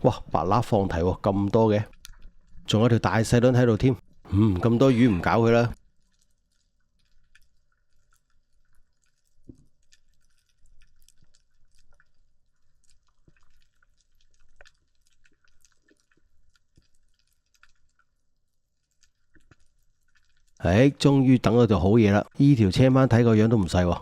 哇，白蠟放題喎，咁多嘅，仲有條大細輪喺度添。咁多魚唔搞佢啦。終於等到條好嘢啦！呢條青斑睇個樣都唔細喎。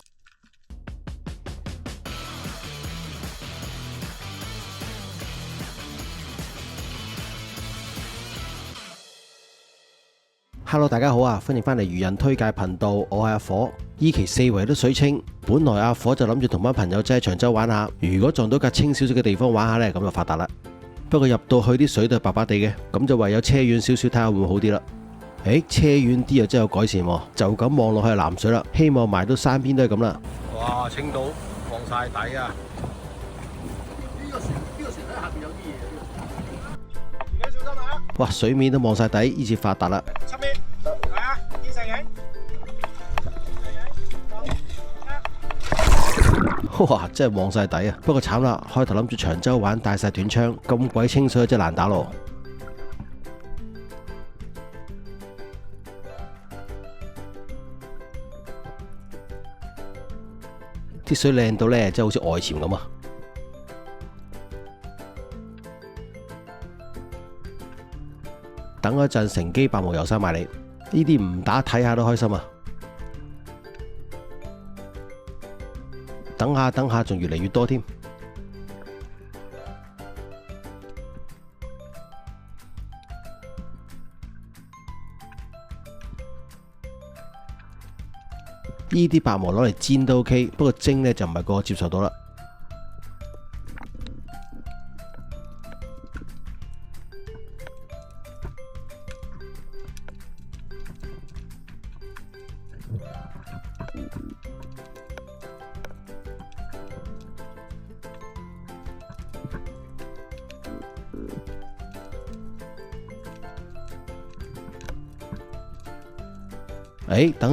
Hello， 大家好啊！歡迎翻嚟漁人推介頻道，我係阿火。依期四圍都水清，本來阿火就諗住同班朋友仔喺長洲玩下，如果撞到架清少少嘅地方玩下呢，咁就發達啦。不過入到去啲水都係白白地嘅，咁就唯有車遠少少睇下會唔會好啲啦。車遠啲又真係有改善喎，就咁望落去係藍水啦，希望埋到山邊都係咁啦。哇，清到望晒底啊！呢個船喺下邊有啲嘢，自己小心啊！哇，水面都望晒底，呢次發達啦。出面係啊，見成影。哇，真係望晒底啊！不過慘啦，開頭諗住長洲玩帶晒短槍，咁鬼清水真係難打咯。啲水靚到呢，真係好似外潛咁啊！等一陣乘機白毛游生埋嚟，呢啲唔打睇下都開心啊！等下仲越嚟越多添。呢啲白毛攞嚟煎都 OK， 不過蒸呢就唔係個個接受到啦。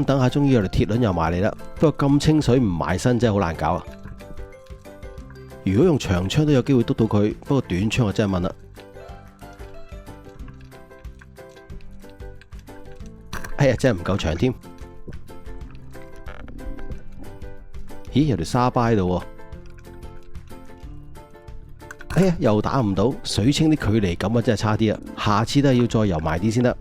等下終於有條鐵輪又埋嚟啦。不過咁清水唔埋身真係好難搞啊！如果用長槍都有機會篤到佢，不過短槍我真係問啦。哎呀，真係唔夠長添。咦，有條沙巴喺度喎。哎呀，又打唔到，水清啲距離感啊真係差啲啊！下次都係要再游埋啲先得。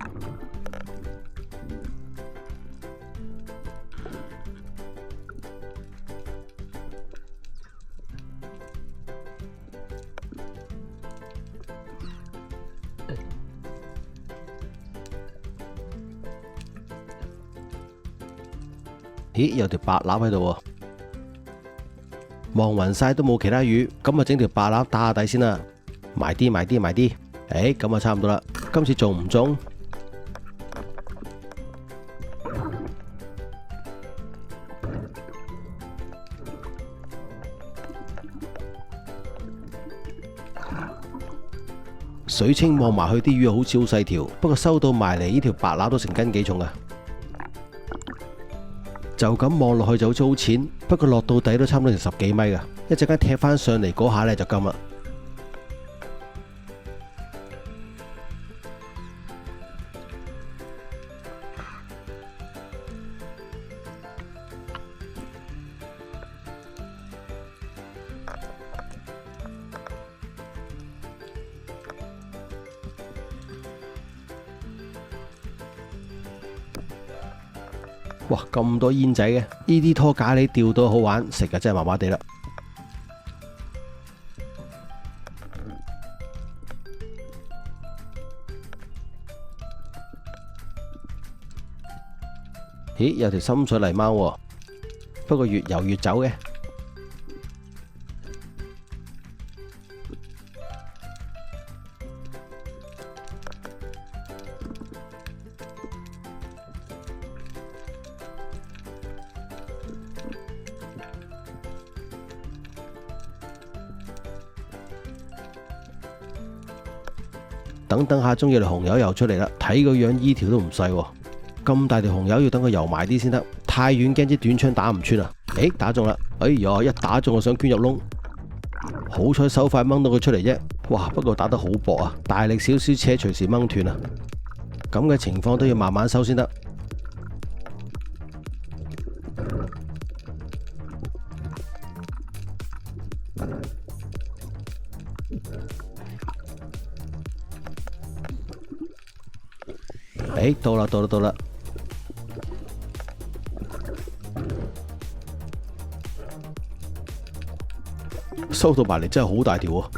咦，有條白鯪喺度喎，望暈晒都冇其他魚，咁啊整條白鯪打下底先啦，埋啲，咁啊差唔多啦。今次中唔中？水清望埋去啲魚好似好細條，不過收到埋嚟呢條白鯪都成斤幾重啊！就咁望落去就好似好淺，不過落到底都差唔多成10幾米噶，一陣間踢翻上嚟嗰下呢就金啦。哇，咁多煙仔嘅，呢啲拖咖喱釣到好玩，食嘅真係麻麻地啦。咦，有條深水泥貓喎，不過越游越走嘅。等下終於條紅油游出嚟啦，睇個樣呢條都唔細喎，咁大條紅油要等佢游埋啲先得，太遠驚支短槍打唔穿啊！打中啦！哎呀，一打中我想捐入窿，好彩手快掹到佢出嚟啫，哇！不過打得好薄啊，大力少少扯隨時掹斷啊！咁嘅情況都要慢慢收先得。到啦，到啦！收到埋嚟真係好大條喎！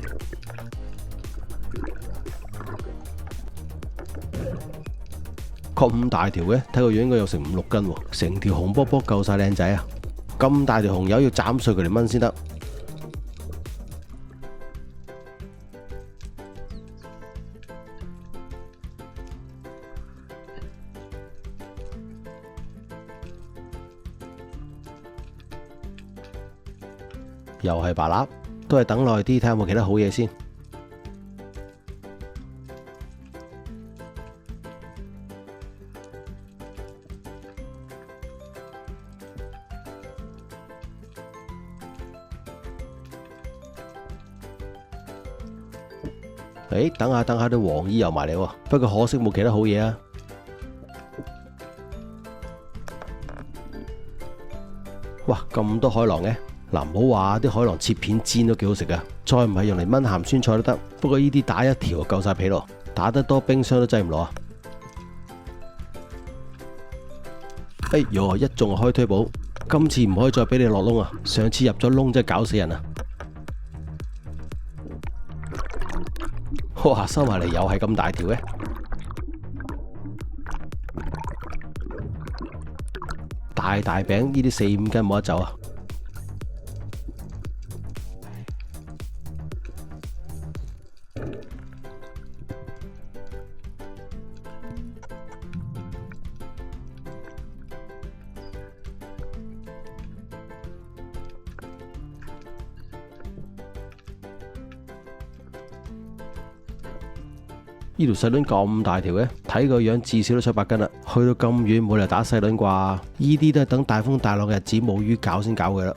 咁大條嘅，睇個樣應該有成5、6斤喎，成條紅卜卜夠晒靚仔啊！咁大條紅友要斬碎佢嚟炆先得。又係白蠟，都係等耐啲，睇下有冇其他好嘢先。等下啲黃衣又埋嚟喎，不過可惜冇其他好嘢啊！哇，咁多海囊嘅，嗱，唔好話啲海囊切片煎都幾好食噶，再唔係用嚟炆鹹酸菜都得。不過呢啲打一條就夠晒皮咯，打得多冰箱都擠唔落啊！哎喲，一中就開推保，今次唔可以再俾你落窿啊！上次入咗窿真係搞死人啊！哇，收埋嚟又係咁大條嘅，大餅呢啲4、5斤冇得走啊！呢條細輪咁大條嘅，睇個樣至少都7、8斤啦。去到咁遠，冇理由打細輪啩？呢啲都係等大風大浪嘅日子冇魚搞先搞佢啦。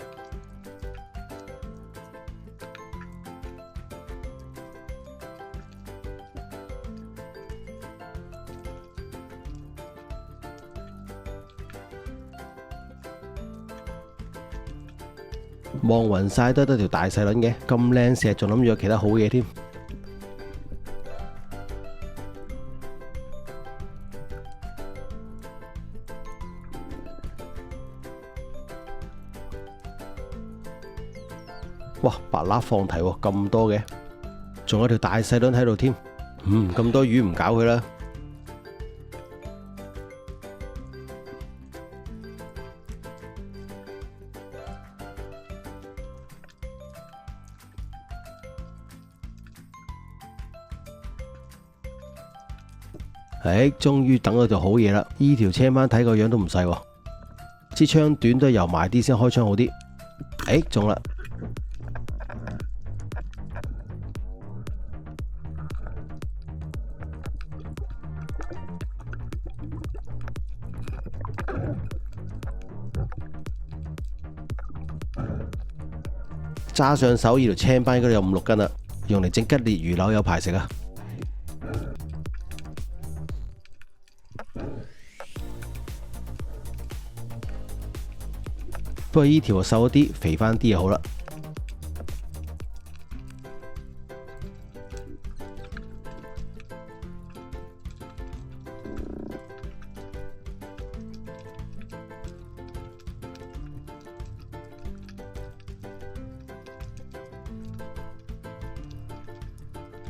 望暈晒都得條大細輪嘅，咁靚石，仲諗住有其他好嘢添。哇！白蠟放題喎，咁多嘅，仲有條大細輪喺度添。咁多魚唔搞佢啦。終於等到條好嘢啦！呢條青斑睇個樣都唔細喎，支槍短都係游埋啲先開槍好啲。中啦！揸上手呢條青斑應該有5、6斤啦，用嚟整吉列魚柳有排食啊！不過呢條瘦咗啲，肥翻啲就好啦。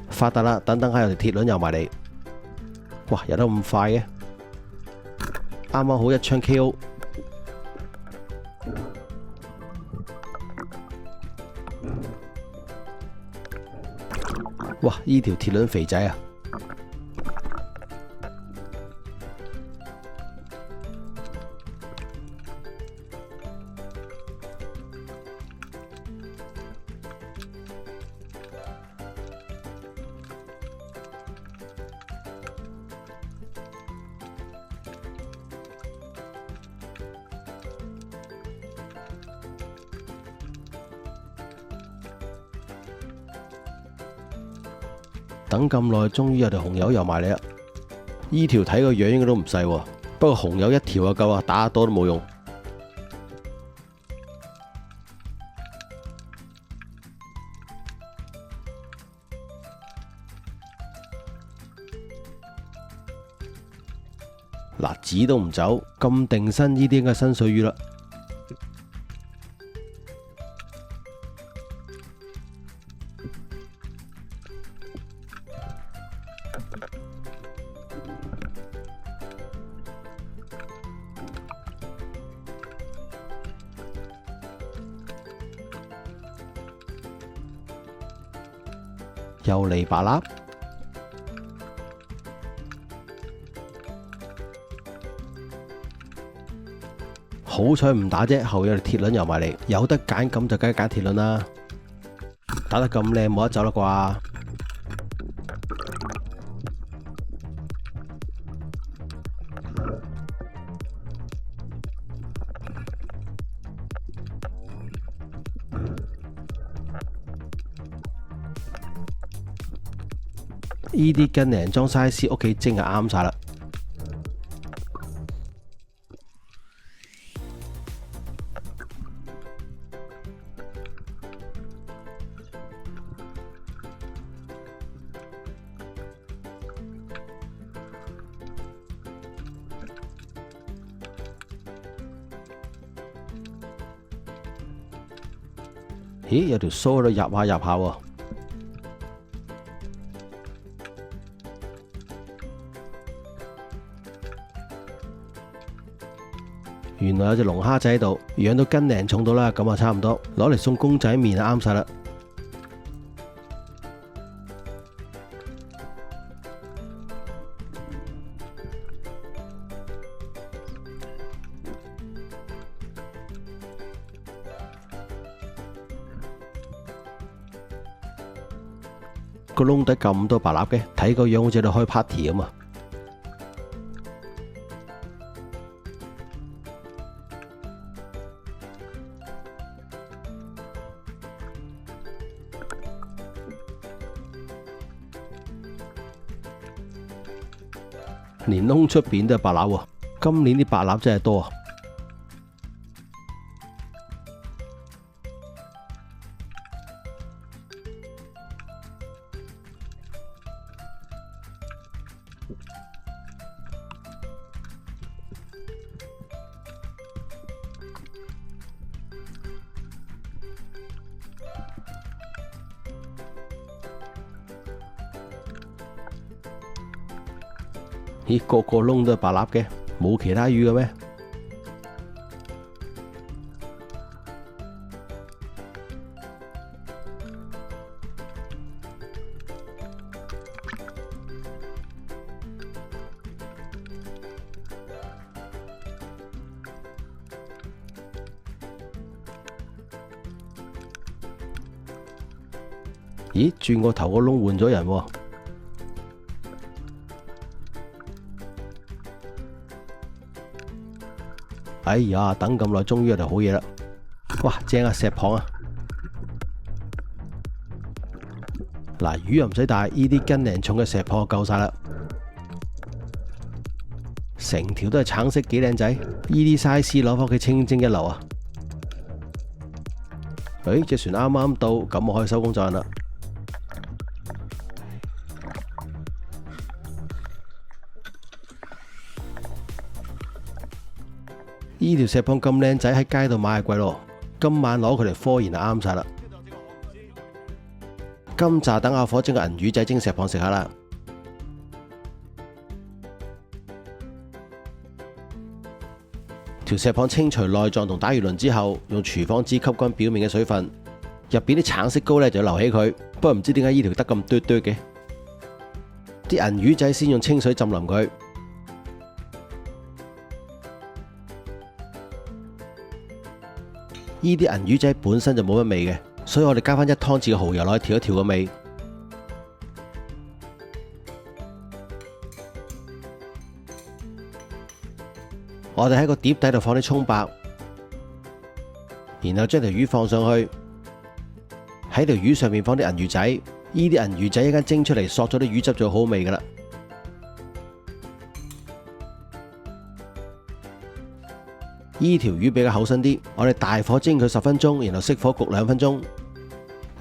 發達啦！等下有條鐵輪游埋嚟，哇！游得咁快嘅，啱啱好一槍 KO。哇！呢條鐵輪肥仔啊！等咁耐，終於有條紅油游埋嚟啦！依條睇個樣應該都唔細喎，不過紅油一條就夠啊，打得多都冇用。嗱，紙都唔走，咁定身，呢啲應該係新水魚啦。又嚟白蠟，好彩唔打啫，後有條鐵輪游埋嚟，有得揀咁就梗係揀鐵輪啦。打得咁靚，冇得走啦啩？呢啲斤零裝 size 屋企蒸就啱晒啦。咦，有條鬚喺度入下入下喎。原來有隻龍蝦仔喺度，養到斤零重到啦，咁啊差唔多，攞嚟送公仔麵啊啱晒啦。個窿底咁多白蠟嘅，睇個樣好似喺度開 party 咁啊！連窿出邊都係白蠟喎，今年啲白蠟真係多啊！咦，個個窿都係白蠟嘅，冇其他魚嘅咩？咦，轉個頭個窿換咗人喎！哎呀，等咁耐，終於有條好嘢啦！哇，正啊，石蚌啊！嗱，魚又唔使帶，呢啲斤零重嘅石蚌就夠晒啦。成條都係橙色，幾靚仔！呢啲 size 攞返屋企清蒸一流啊！誒，隻船啱啱到，咁我可以收工走人啦。呢條石蚌咁靚仔，喺街度買係貴咯，今晚攞佢嚟科研就啱晒啦。今集等阿火整個銀魚仔蒸石蚌食下啦。條石蚌清除內臟同打完鱗之後，用廚房紙吸乾表面嘅水分，入邊啲橙色膏咧就要留起佢。不過唔知點解呢條得咁嘟嘟嘅。啲銀魚仔先用清水浸腍佢。呢啲銀魚仔本身就冇乜味嘅，所以我哋加翻1湯匙嘅蠔油落去調一調個味。我哋喺個碟底度放啲蔥白，然後將條魚放上去，喺條魚上面放啲銀魚仔，呢啲銀魚仔一間蒸出嚟，索咗啲魚汁就好味噶啦。呢條魚比較厚身啲，我哋大火蒸佢10分鐘，然後熄火焗2分鐘。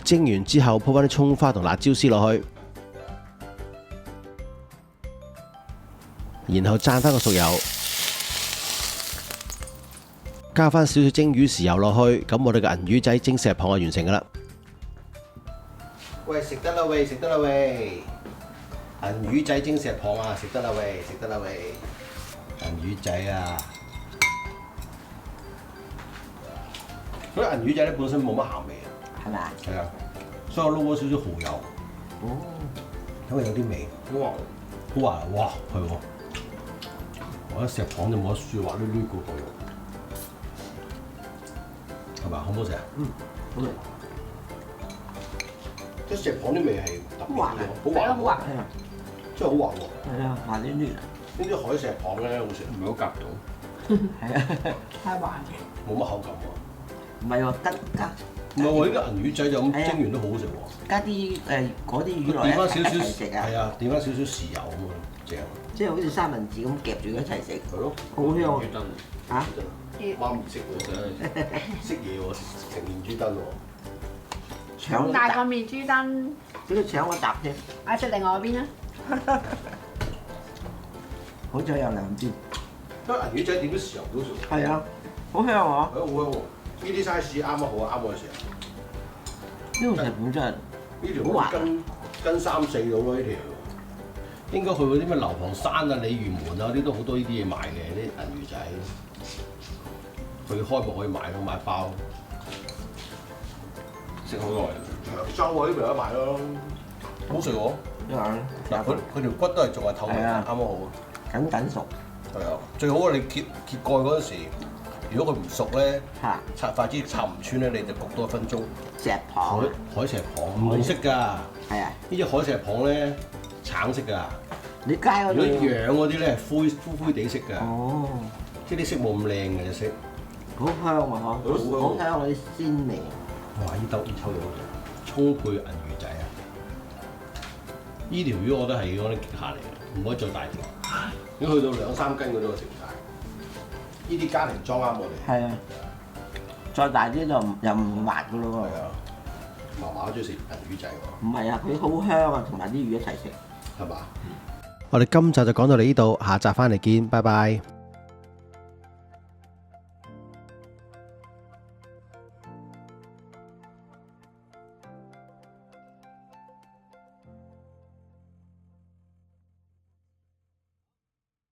蒸完之後鋪翻啲蔥花同辣椒絲落去，然後灒翻個熟油，加翻少少蒸魚豉油落去，咁我哋嘅銀魚仔蒸石蚌就完成噶啦。喂，食得啦喂，食得啦喂！銀魚仔蒸石蚌啊，食得啦喂，食得啦喂！銀魚仔啊！嗰啲銀魚仔咧本身冇乜鹹味啊，係咪啊？係啊，所以我撈咗少少蠔油，因為有啲味，好滑，好滑，哇，係喎！我覺得石蚌就冇得輸，滑捋捋個個肉，係咪好唔好食啊？好味。即係石蚌啲味係特別啲，好滑，好滑，係啊，真係好滑喎！係啊，滑捋捋啊！呢啲海石蚌咧好食，唔係好夾到，係啊，太滑，冇乜口感喎。唔係喎，加唔係喎，呢個銀魚仔就咁蒸完都好好食喎。加啲嗰啲魚落點翻少少一齊食啊！係啊，點翻少少豉油咁啊，正。即係好似三文治咁夾住一齊食，係咯，好香啊！嚇，媽咪識喎，真係識嘢喎，成面豬燈喎。搶大個面豬燈，俾佢搶我搭添，食另外嗰邊啊！好彩有兩邊。因為銀魚仔點啲豉油都食。係啊，好香喎！係啊，好香喎！呢啲 size 啱啱好啊，啱我食。呢個石蚌真係呢條好似斤3、4到咯，呢條。應該去嗰啲咩流浮山啊、鯉魚門啊嗰啲都好多呢啲嘢賣嘅，啲銀魚仔。佢開幕可以買咯，買包。食好耐。長洲嗰啲咪有得賣咯，好食喎。嗱，佢條骨都係仲係透明，啱啱好。緊緊熟。係啊，最好啊！你揭蓋嗰陣時，如果佢唔熟咧，嚇，插筷子插唔穿咧，你就焗多1分鐘。石蚌。海石蚌唔同色㗎。係啊。呢隻海石蚌咧，橙色㗎。你街嗰如果度養嗰啲咧，灰地色㗎。哦，即係啲色冇咁靚嘅隻色。好香啊！嗬，好香嗰啲鮮味。哇！呢抽嘢好食，葱配銀魚仔啊！呢條魚我覺得係嗰啲極限嚟嘅，唔可以再大條。如果去到2、3斤嗰啲我食唔晒。呢啲家庭裝啱我哋。係啊，再大啲就又唔滑噶咯喎。係啊，嫲嫲都中意食銀魚仔喎。唔係啊，佢好香啊，同埋啲魚一齊食。係嘛？我哋今集就講到嚟呢度，下集翻嚟見，拜拜。